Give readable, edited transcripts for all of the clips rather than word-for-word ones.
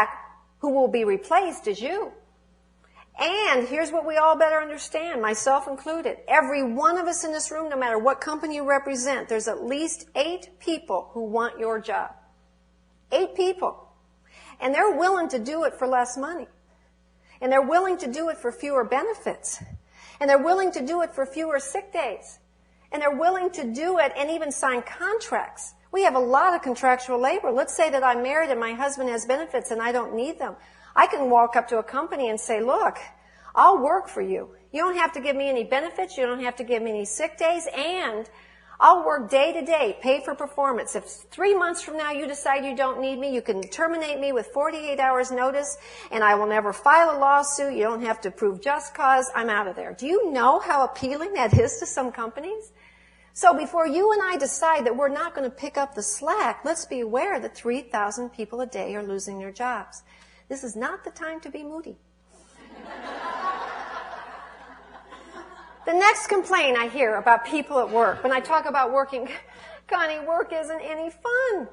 slack, who will be replaced is you. And here's what we all better understand, myself included. Every one of us in this room, no matter what company you represent, there's at least 8 people who want your job. 8 people. And they're willing to do it for less money. And they're willing to do it for fewer benefits. And they're willing to do it for fewer sick days. And they're willing to do it and even sign contracts. We have a lot of contractual labor. Let's say that I'm married and my husband has benefits and I don't need them. I can walk up to a company and say, look, I'll work for you. You don't have to give me any benefits. You don't have to give me any sick days. And I'll work day to day, pay for performance. If 3 months from now you decide you don't need me, you can terminate me with 48 hours notice, and I will never file a lawsuit. You don't have to prove just cause. I'm out of there. Do you know how appealing that is to some companies? So before you and I decide that we're not going to pick up the slack, let's be aware that 3,000 people a day are losing their jobs. This is not the time to be moody. The next complaint I hear about people at work, when I talk about working, Connie, work isn't any fun.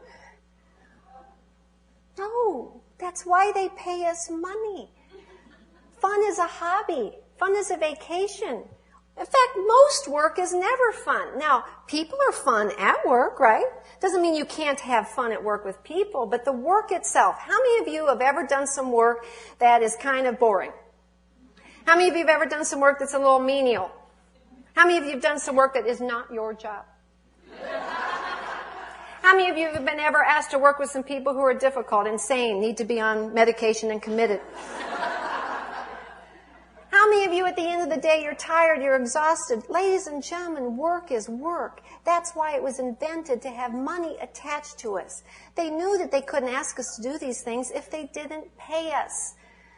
No, that's why they pay us money. Fun is a hobby. Fun is a vacation. In fact, most work is never fun. Now, people are fun at work, right? Doesn't mean you can't have fun at work with people, but the work itself. How many of you have ever done some work that is kind of boring? How many of you have ever done some work that's a little menial? How many of you have done some work that is not your job? How many of you have been ever asked to work with some people who are difficult, insane, need to be on medication and committed? How many of you at the end of the day, you're tired, you're exhausted? Ladies and gentlemen, work is work. That's why it was invented, to have money attached to us. They knew that they couldn't ask us to do these things if they didn't pay us.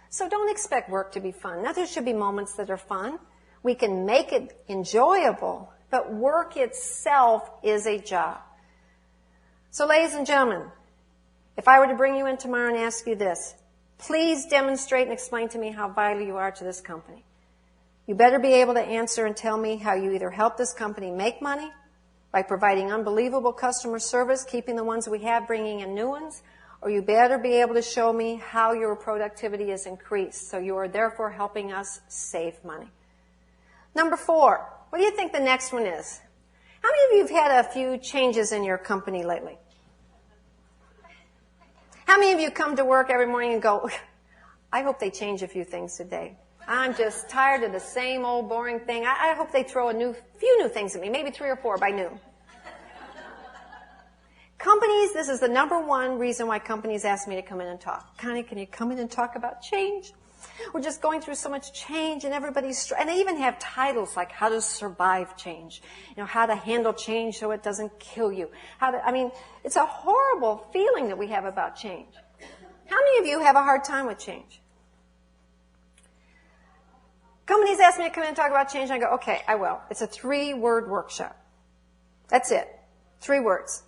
So don't expect work to be fun. Now, there should be moments that are fun. We can make it enjoyable, but work itself is a job. So ladies and gentlemen, if I were to bring you in tomorrow and ask you this, please demonstrate and explain to me how vital you are to this company. You better be able to answer and tell me how you either help this company make money by providing unbelievable customer service, keeping the ones we have, bringing in new ones, or you better be able to show me how your productivity is increased, so you are therefore helping us save money. Number 4, what do you think the next one is? How many of you have had a few changes in your company lately? How many of you come to work every morning and go, I hope they change a few things today. I'm just tired of the same old boring thing. I hope they throw a few new things at me, maybe 3 or 4 by noon. Companies, this is the number 1 reason why companies ask me to come in and talk. Connie, can you come in and talk about change? We're just going through so much change, and and they even have titles like how to survive change, how to handle change so it doesn't kill you. It's a horrible feeling that we have about change. How many of you have a hard time with change? Companies ask me to come in and talk about change, and I go, okay, I will. It's a 3-word workshop. That's it. 3 words.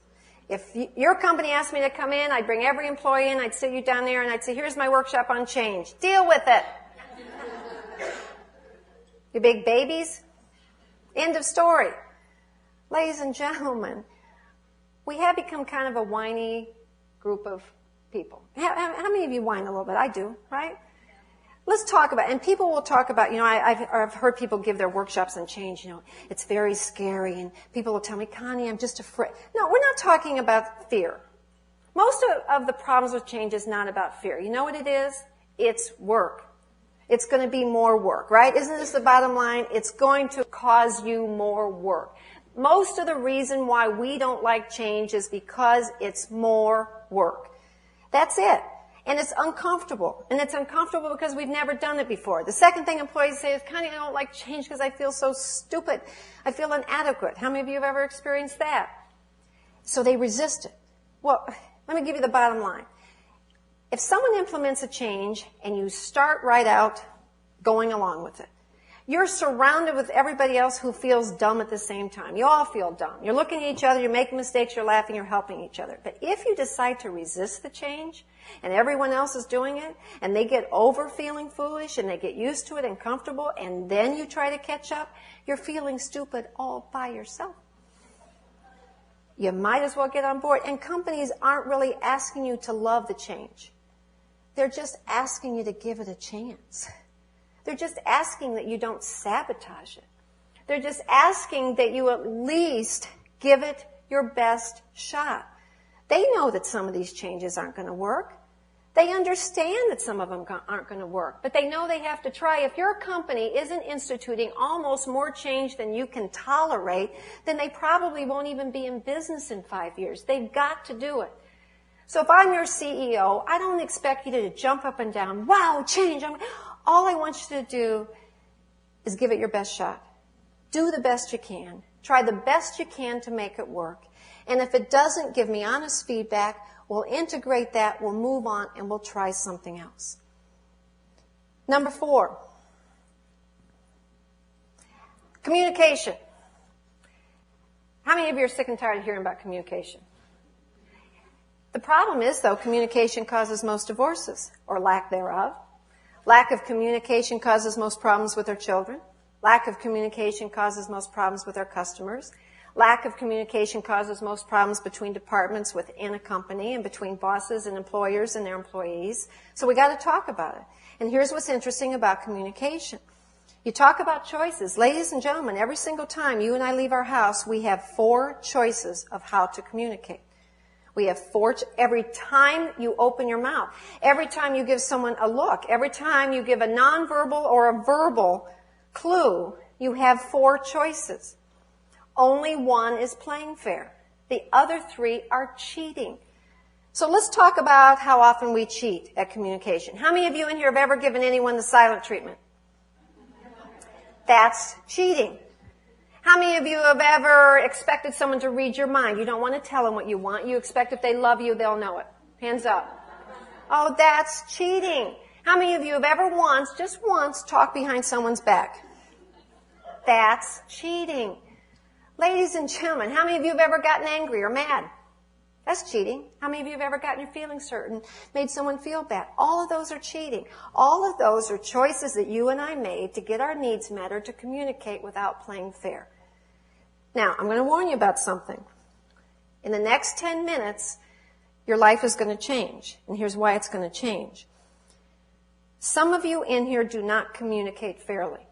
If your company asked me to come in, I'd bring every employee in, I'd sit you down there, and I'd say, here's my workshop on change. Deal with it. You big babies? End of story. Ladies and gentlemen, we have become kind of a whiny group of people. How many of you whine a little bit? I do, right? Let's talk about, and people will talk about, I've heard people give their workshops on change, it's very scary, and people will tell me, Connie, I'm just afraid. No, we're not talking about fear. Most of the problems with change is not about fear. You know what it is? It's work. It's going to be more work, right? Isn't this the bottom line? It's going to cause you more work. Most of the reason why we don't like change is because it's more work. That's it. And it's uncomfortable. And it's uncomfortable because we've never done it before. The second thing employees say is, Connie, I don't like change because I feel so stupid. I feel inadequate. How many of you have ever experienced that? So they resist it. Well, let me give you the bottom line. If someone implements a change and you start right out going along with it, you're surrounded with everybody else who feels dumb at the same time. You all feel dumb. You're looking at each other, you're making mistakes, you're laughing, you're helping each other. But if you decide to resist the change, and everyone else is doing it, and they get over feeling foolish, and they get used to it and comfortable, and then you try to catch up, you're feeling stupid all by yourself. You might as well get on board. And companies aren't really asking you to love the change. They're just asking you to give it a chance. They're just asking that you don't sabotage it. They're just asking that you at least give it your best shot. They know that some of these changes aren't going to work. They understand that some of them aren't going to work, but they know they have to try. If your company isn't instituting almost more change than you can tolerate, then they probably won't even be in business in 5 years. They've got to do it. So if I'm your CEO, I don't expect you to jump up and down, wow, change. All I want you to do is give it your best shot. Do the best you can. Try the best you can to make it work. And if it doesn't, give me honest feedback. We'll integrate that, we'll move on, and we'll try something else. Number 4, communication. How many of you are sick and tired of hearing about communication? The problem is, though, communication causes most divorces, or lack thereof. Lack of communication causes most problems with our children. Lack of communication causes most problems with our customers. Lack of communication causes most problems between departments within a company and between bosses and employers and their employees. So we got to talk about it. And here's what's interesting about communication. You talk about choices. Ladies and gentlemen, every single time you and I leave our house, we have 4 choices of how to communicate. We have 4, every time you open your mouth, every time you give someone a look, every time you give a nonverbal or a verbal clue, you have 4 choices. Only one is playing fair. The other 3 are cheating. So let's talk about how often we cheat at communication. How many of you in here have ever given anyone the silent treatment? That's cheating. How many of you have ever expected someone to read your mind? You don't want to tell them what you want. You expect if they love you, they'll know it. Hands up. Oh, that's cheating. How many of you have ever once, just once, talked behind someone's back? That's cheating. Ladies and gentlemen, how many of you have ever gotten angry or mad? That's cheating. How many of you have ever gotten your feelings hurt and made someone feel bad? All of those are cheating. All of those are choices that you and I made to get our needs met or to communicate without playing fair. Now, I'm going to warn you about something. In the next 10 minutes, your life is going to change. And here's why it's going to change. Some of you in here do not communicate fairly.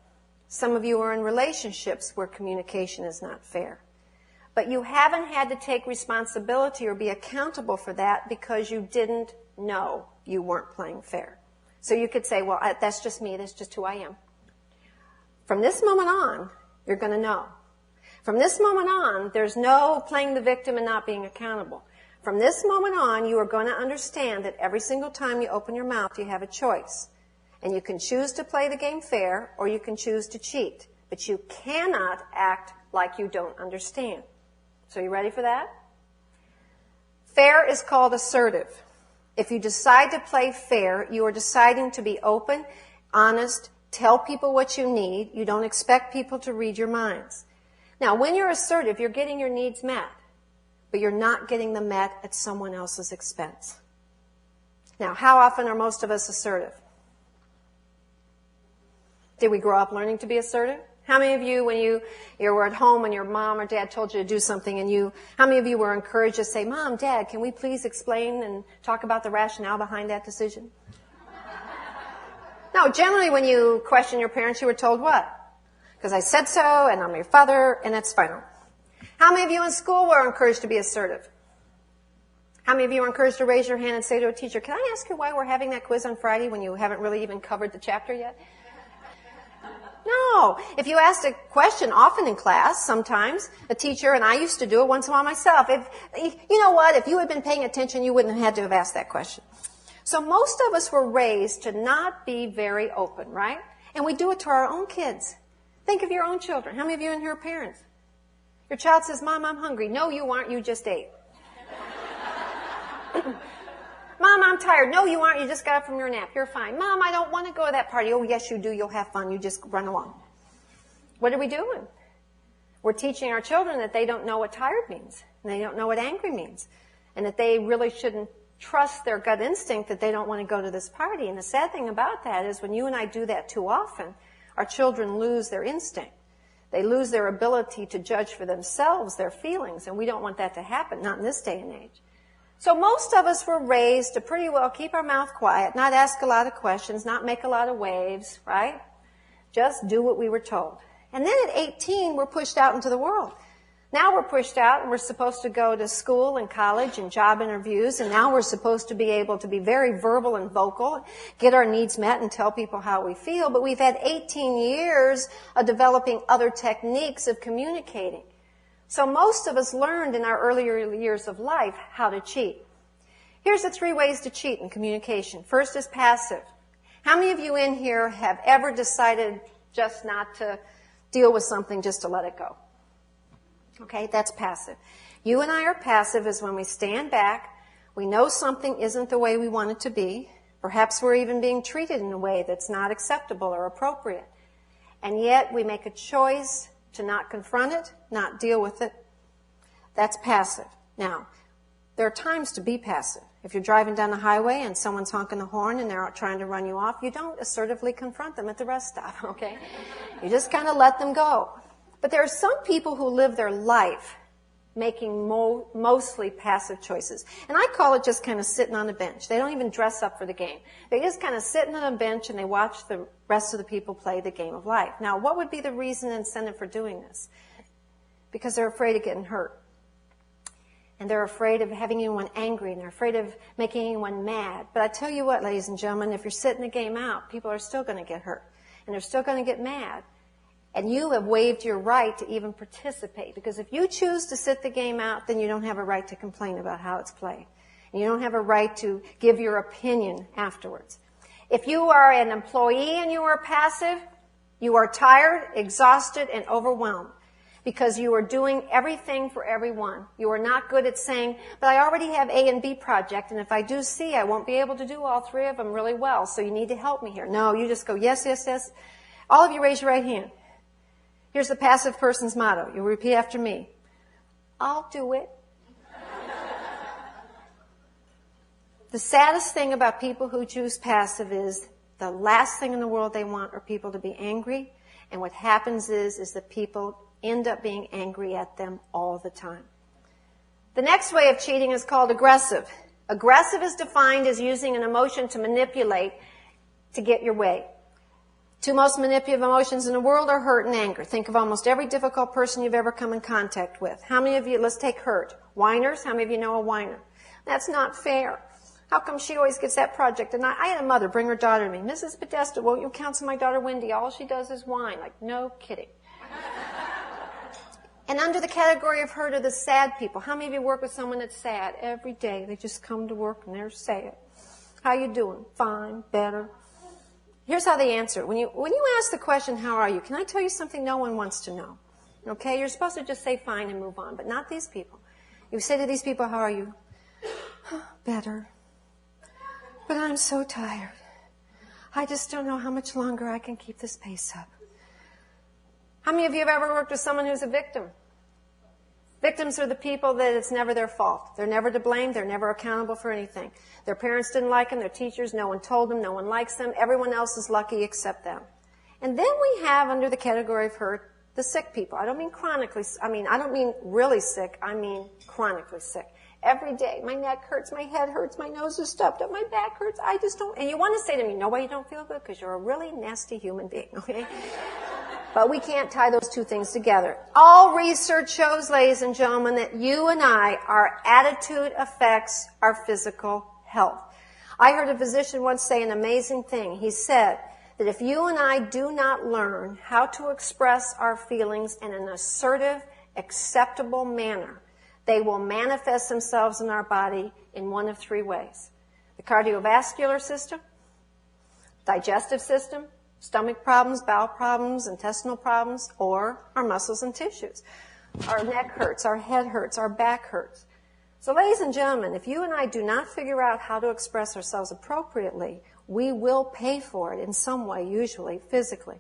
Some of you are in relationships where communication is not fair. But you haven't had to take responsibility or be accountable for that because you didn't know you weren't playing fair. So you could say, well, that's just me. That's just who I am. From this moment on, you're going to know. From this moment on, there's no playing the victim and not being accountable. From this moment on, you are going to understand that every single time you open your mouth, you have a choice. And you can choose to play the game fair or you can choose to cheat. But you cannot act like you don't understand. So you ready for that? Fair is called assertive. If you decide to play fair, you are deciding to be open, honest, tell people what you need. You don't expect people to read your minds. Now, when you're assertive, you're getting your needs met. But you're not getting them met at someone else's expense. Now, how often are most of us assertive? Did we grow up learning to be assertive? How many of you, when you were at home and your mom or dad told you to do something, and how many of you were encouraged to say, Mom, Dad, can we please explain and talk about the rationale behind that decision? No, generally when you question your parents, you were told what? Because I said so, and I'm your father, and that's final. How many of you in school were encouraged to be assertive? How many of you were encouraged to raise your hand and say to a teacher, can I ask you why we're having that quiz on Friday when you haven't really even covered the chapter yet? No. If you asked a question, often in class, sometimes, a teacher, and I used to do it once in a while myself, you know what, if you had been paying attention, you wouldn't have had to have asked that question. So most of us were raised to not be very open, right? And we do it to our own kids. Think of your own children. How many of you in here are parents? Your child says, Mom, I'm hungry. No, you aren't. You just ate. Mom, I'm tired. No, you aren't. You just got up from your nap. You're fine. Mom, I don't want to go to that party. Oh, yes, you do. You'll have fun. You just run along. What are we doing? We're teaching our children that they don't know what tired means. And they don't know what angry means. And that they really shouldn't trust their gut instinct that they don't want to go to this party. And the sad thing about that is when you and I do that too often, our children lose their instinct. They lose their ability to judge for themselves their feelings. And we don't want that to happen, not in this day and age. So most of us were raised to pretty well keep our mouth quiet, not ask a lot of questions, not make a lot of waves, right? Just do what we were told. And then at 18, we're pushed out into the world. Now we're pushed out and we're supposed to go to school and college and job interviews, and now we're supposed to be able to be very verbal and vocal, get our needs met and tell people how we feel, but we've had 18 years of developing other techniques of communicating. So most of us learned in our earlier years of life how to cheat. Here's the 3 ways to cheat in communication. First is passive. How many of you in here have ever decided just not to deal with something, just to let it go? Okay, that's passive. You and I are passive is when we stand back, we know something isn't the way we want it to be. Perhaps we're even being treated in a way that's not acceptable or appropriate. And yet we make a choice to not confront it, not deal with it. That's passive. Now, there are times to be passive. If you're driving down the highway and someone's honking the horn and they're out trying to run you off, you don't assertively confront them at the rest stop, okay? You just kind of let them go. But there are some people who live their life making mostly passive choices. And I call it just kind of sitting on a bench. They don't even dress up for the game. They just kind of sitting on a bench and they watch the rest of the people play the game of life. Now, what would be the reason and incentive for doing this? Because they're afraid of getting hurt. And they're afraid of having anyone angry, and they're afraid of making anyone mad. But I tell you what, ladies and gentlemen, if you're sitting the game out, people are still going to get hurt. And they're still going to get mad. And you have waived your right to even participate. Because if you choose to sit the game out, then you don't have a right to complain about how it's played. And you don't have a right to give your opinion afterwards. If you are an employee and you are passive, you are tired, exhausted, and overwhelmed. Because you are doing everything for everyone. You are not good at saying, but I already have A and B project, and if I do C, I won't be able to do all 3 of them really well, so you need to help me here. No, you just go, yes, yes, yes. All of you raise your right hand. Here's the passive person's motto. You repeat after me. I'll do it. The saddest thing about people who choose passive is the last thing in the world they want are people to be angry. And what happens is that people end up being angry at them all the time. The next way of cheating is called aggressive. Aggressive is defined as using an emotion to manipulate to get your way. 2 most manipulative emotions in the world are hurt and anger. Think of almost every difficult person you've ever come in contact with. How many of you, let's take hurt. Whiners, how many of you know a whiner? That's not fair. How come she always gets that project? And I had a mother bring her daughter to me. Mrs. Podesta, won't you counsel my daughter Wendy? All she does is whine. Like, no kidding. And under the category of hurt are the sad people. How many of you work with someone that's sad every day? They just come to work and they're sad. How you doing? Fine, better. Here's how they answer. When you ask the question, how are you? Can I tell you something no one wants to know? Okay? You're supposed to just say fine and move on, but not these people. You say to these people, how are you? Better. But I'm so tired. I just don't know how much longer I can keep this pace up. How many of you have ever worked with someone who's a victim? Victims are the people that it's never their fault. They're never to blame. They're never accountable for anything. Their parents didn't like them. Their teachers, no one told them. No one likes them. Everyone else is lucky except them. And then we have under the category of hurt, the sick people. I don't mean I don't mean really sick. I mean chronically sick. Every day, my neck hurts, my head hurts, my nose is stuffed up, my back hurts. I just don't, and you want to say to me, no way you don't feel good? Because you're a really nasty human being, okay? But we can't tie those 2 things together. All research shows, ladies and gentlemen, that you and I, our attitude affects our physical health. I heard a physician once say an amazing thing. He said that if you and I do not learn how to express our feelings in an assertive, acceptable manner, they will manifest themselves in our body in one of 3 ways. The cardiovascular system, digestive system, stomach problems, bowel problems, intestinal problems, or our muscles and tissues. Our neck hurts, our head hurts, our back hurts. So ladies and gentlemen, if you and I do not figure out how to express ourselves appropriately, we will pay for it in some way, usually physically.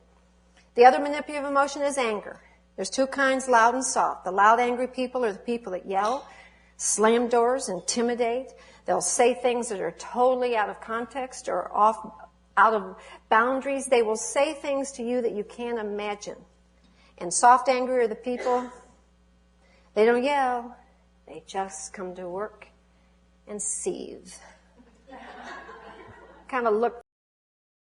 The other manipulative emotion is anger. There's 2 kinds, loud and soft. The loud, angry people are the people that yell, slam doors, intimidate. They'll say things that are totally out of context or out of boundaries. They will say things to you that you can't imagine. And soft, angry are the people, they don't yell. They just come to work and seethe. Kind of look